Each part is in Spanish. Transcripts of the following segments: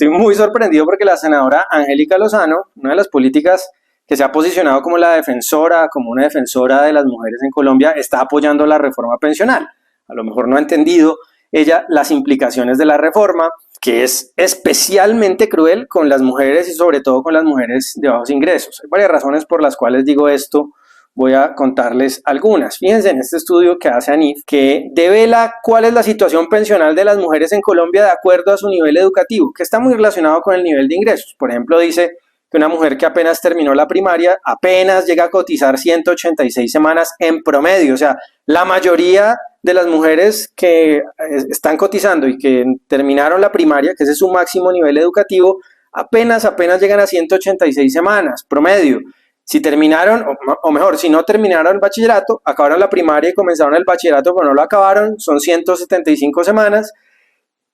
estoy muy sorprendido porque la senadora Angélica Lozano, una de las políticas que se ha posicionado como la defensora, como una defensora de las mujeres en Colombia, está apoyando la reforma pensional. A lo mejor no ha entendido ella las implicaciones de la reforma, que es especialmente cruel con las mujeres y sobre todo con las mujeres de bajos ingresos. Hay varias razones por las cuales digo esto. Voy a contarles algunas. Fíjense en este estudio que hace ANIF, que devela cuál es la situación pensional de las mujeres en Colombia de acuerdo a su nivel educativo, que está muy relacionado con el nivel de ingresos. Por ejemplo, dice que una mujer que apenas terminó la primaria apenas llega a cotizar 186 semanas en promedio. O sea, la mayoría de las mujeres que están cotizando y que terminaron la primaria, que ese es su máximo nivel educativo, apenas llegan a 186 semanas promedio. Si terminaron, o mejor, si no terminaron el bachillerato, acabaron la primaria y comenzaron el bachillerato, pero no lo acabaron, son 175 semanas.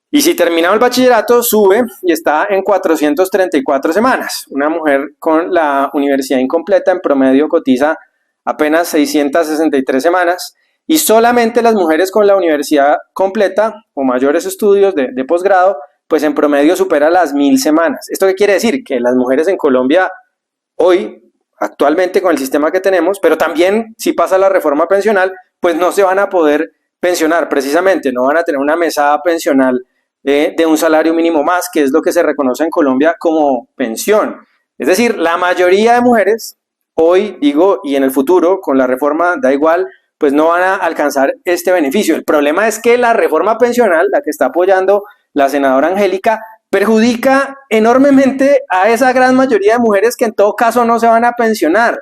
Y si terminaron el bachillerato, sube y está en 434 semanas. Una mujer con la universidad incompleta en promedio cotiza apenas 663 semanas. Y solamente las mujeres con la universidad completa o mayores estudios de posgrado, pues en promedio supera las 1000 semanas. ¿Esto qué quiere decir? Que las mujeres en Colombia hoy, actualmente con el sistema que tenemos, pero también si pasa la reforma pensional, pues no se van a poder pensionar precisamente, no van a tener una mesada pensional de un salario mínimo más, que es lo que se reconoce en Colombia como pensión. Es decir, la mayoría de mujeres hoy, digo, y en el futuro, con la reforma, da igual, pues no van a alcanzar este beneficio. El problema es que la reforma pensional, la que está apoyando la senadora Angélica, perjudica enormemente a esa gran mayoría de mujeres que en todo caso no se van a pensionar.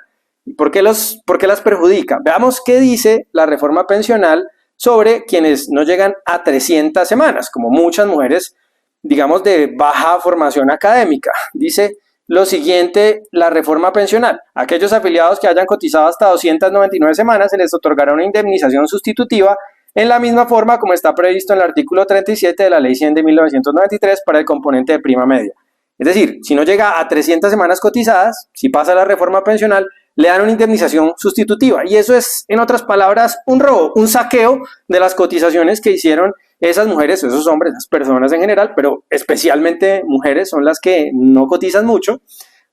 ¿Por qué las perjudica? Veamos qué dice la reforma pensional sobre quienes no llegan a 300 semanas, como muchas mujeres, digamos, de baja formación académica. Dice lo siguiente la reforma pensional: aquellos afiliados que hayan cotizado hasta 299 semanas se les otorgará una indemnización sustitutiva en la misma forma como está previsto en el artículo 37 de la Ley 100 de 1993 para el componente de prima media. Es decir, si no llega a 300 semanas cotizadas, si pasa la reforma pensional, le dan una indemnización sustitutiva. Y eso es, en otras palabras, un robo, un saqueo de las cotizaciones que hicieron esas mujeres, esos hombres, esas personas en general, pero especialmente mujeres son las que no cotizan mucho.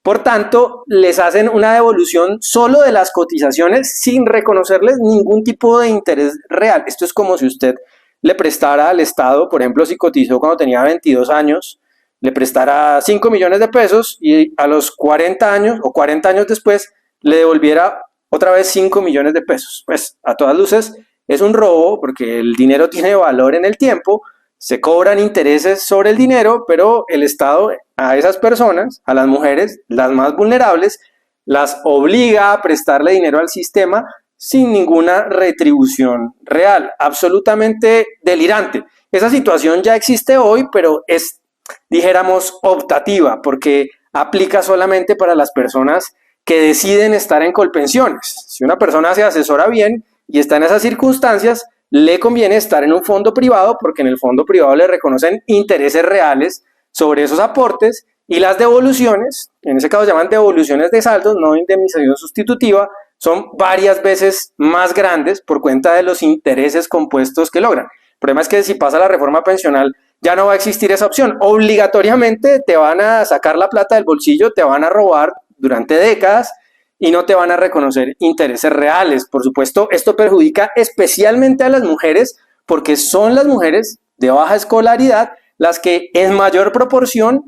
Por tanto, les hacen una devolución solo de las cotizaciones sin reconocerles ningún tipo de interés real. Esto es como si usted le prestara al Estado, por ejemplo, si cotizó cuando tenía 22 años, le prestara 5 millones de pesos y a los 40 años o 40 años después le devolviera otra vez 5 millones de pesos. Pues a todas luces es un robo porque el dinero tiene valor en el tiempo, se cobran intereses sobre el dinero, pero el Estado a esas personas, a las mujeres, las más vulnerables, las obliga a prestarle dinero al sistema sin ninguna retribución real. Absolutamente delirante. Esa situación ya existe hoy, pero es, dijéramos, optativa, porque aplica solamente para las personas que deciden estar en Colpensiones. Si una persona se asesora bien y está en esas circunstancias, le conviene estar en un fondo privado porque en el fondo privado le reconocen intereses reales sobre esos aportes y las devoluciones, en ese caso se llaman devoluciones de saldos, no indemnización sustitutiva, son varias veces más grandes por cuenta de los intereses compuestos que logran. El problema es que si pasa la reforma pensional ya no va a existir esa opción. Obligatoriamente te van a sacar la plata del bolsillo, te van a robar durante décadas y no te van a reconocer intereses reales. Por supuesto, esto perjudica especialmente a las mujeres porque son las mujeres de baja escolaridad las que en mayor proporción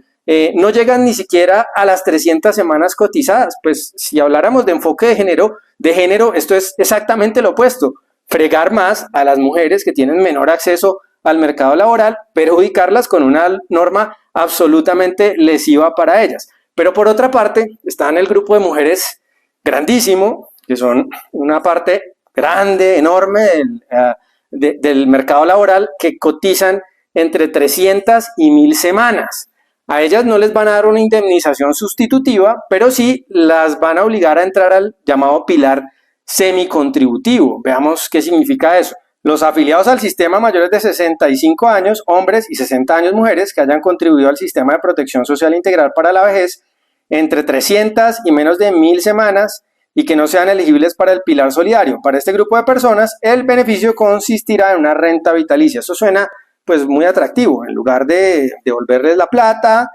no llegan ni siquiera a las 300 semanas cotizadas. Pues si habláramos de enfoque de género, esto es exactamente lo opuesto. Fregar más a las mujeres que tienen menor acceso al mercado laboral, perjudicarlas con una norma absolutamente lesiva para ellas. Pero por otra parte, está en el grupo de mujeres grandísimo, que son una parte grande, enorme del mercado laboral, que cotizan entre 300 y 1000 semanas. A ellas no les van a dar una indemnización sustitutiva, pero sí las van a obligar a entrar al llamado pilar semicontributivo. Veamos qué significa eso. Los afiliados al sistema mayores de 65 años, hombres, y 60 años, mujeres, que hayan contribuido al sistema de protección social integral para la vejez entre 300 y menos de 1000 semanas y que no sean elegibles para el pilar solidario. Para este grupo de personas, el beneficio consistirá en una renta vitalicia. Eso suena pues muy atractivo. En lugar de devolverles la plata,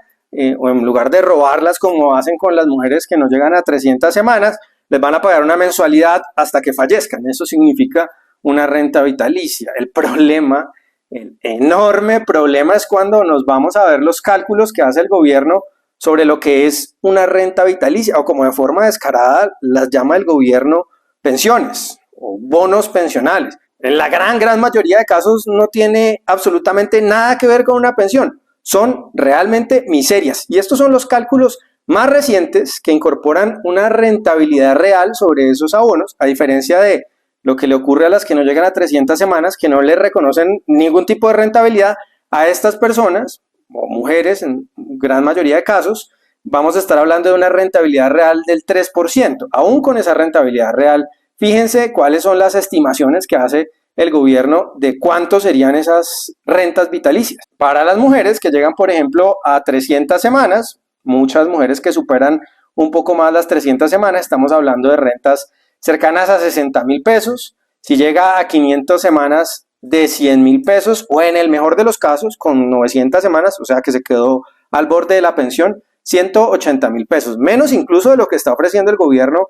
o en lugar de robarlas como hacen con las mujeres que no llegan a 300 semanas, les van a pagar una mensualidad hasta que fallezcan. Eso significa una renta vitalicia. El problema, el enorme problema, es cuando nos vamos a ver los cálculos que hace el gobierno sobre lo que es una renta vitalicia, o como de forma descarada las llama el gobierno pensiones o bonos pensionales. En la gran mayoría de casos no tiene absolutamente nada que ver con una pensión. Son realmente miserias. Y estos son los cálculos más recientes que incorporan una rentabilidad real sobre esos abonos, a diferencia de lo que le ocurre a las que no llegan a 300 semanas, que no le reconocen ningún tipo de rentabilidad. A estas personas, o mujeres en gran mayoría de casos, vamos a estar hablando de una rentabilidad real del 3%. Aún con esa rentabilidad real, fíjense cuáles son las estimaciones que hace el gobierno de cuánto serían esas rentas vitalicias. Para las mujeres que llegan, por ejemplo, a 300 semanas, muchas mujeres que superan un poco más las 300 semanas, estamos hablando de rentas cercanas a 60,000 pesos. Si llega a 500 semanas, de 100,000 pesos, o en el mejor de los casos, con 900 semanas, o sea que se quedó al borde de la pensión, 180,000 pesos, menos incluso de lo que está ofreciendo el gobierno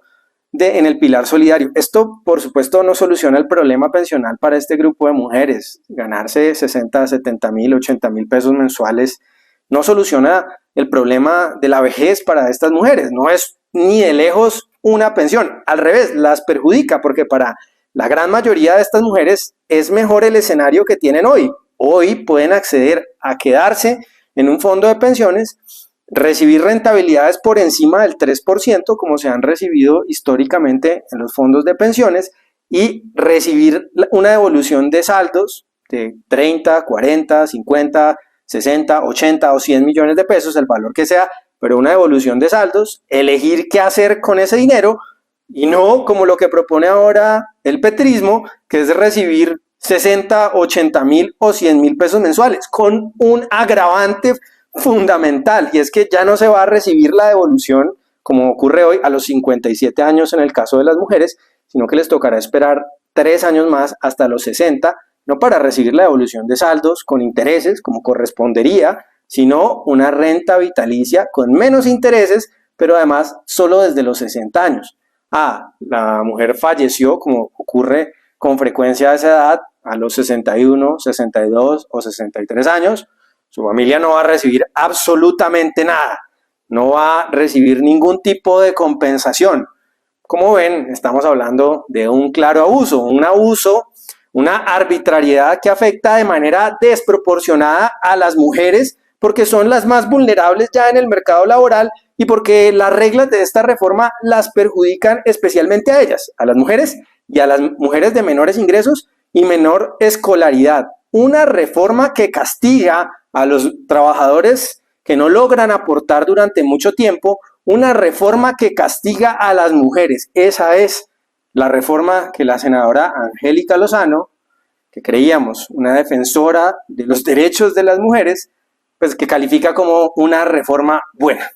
en el pilar solidario. Esto, por supuesto, no soluciona el problema pensional para este grupo de mujeres. Ganarse 60, 70,000, 80,000 pesos mensuales no soluciona el problema de la vejez para estas mujeres. No es ni de lejos una pensión. Al revés, las perjudica, porque para la gran mayoría de estas mujeres es mejor el escenario que tienen hoy. Hoy pueden acceder a quedarse en un fondo de pensiones, recibir rentabilidades por encima del 3%, como se han recibido históricamente en los fondos de pensiones, y recibir una devolución de saldos de 30, 40, 50, 60, 80 o 100 millones de pesos, el valor que sea, pero una devolución de saldos, elegir qué hacer con ese dinero, y no como lo que propone ahora el petrismo, que es recibir 60, 80,000 o 100,000 pesos mensuales, con un agravante fundamental, y es que ya no se va a recibir la devolución, como ocurre hoy, a los 57 años en el caso de las mujeres, sino que les tocará esperar 3 años más hasta los 60, no para recibir la devolución de saldos con intereses, como correspondería, sino una renta vitalicia con menos intereses, pero además solo desde los 60 años. La mujer falleció, como ocurre con frecuencia a esa edad, a los 61, 62 o 63 años, su familia no va a recibir absolutamente nada, no va a recibir ningún tipo de compensación. Como ven, estamos hablando de un claro abuso, una arbitrariedad que afecta de manera desproporcionada a las mujeres, porque son las más vulnerables ya en el mercado laboral y porque las reglas de esta reforma las perjudican especialmente a ellas, a las mujeres y a las mujeres de menores ingresos y menor escolaridad. Una reforma que castiga a los trabajadores que no logran aportar durante mucho tiempo, una reforma que castiga a las mujeres. Esa es la reforma que la senadora Angélica Lozano, que creíamos una defensora de los derechos de las mujeres, pues que califica como una reforma buena.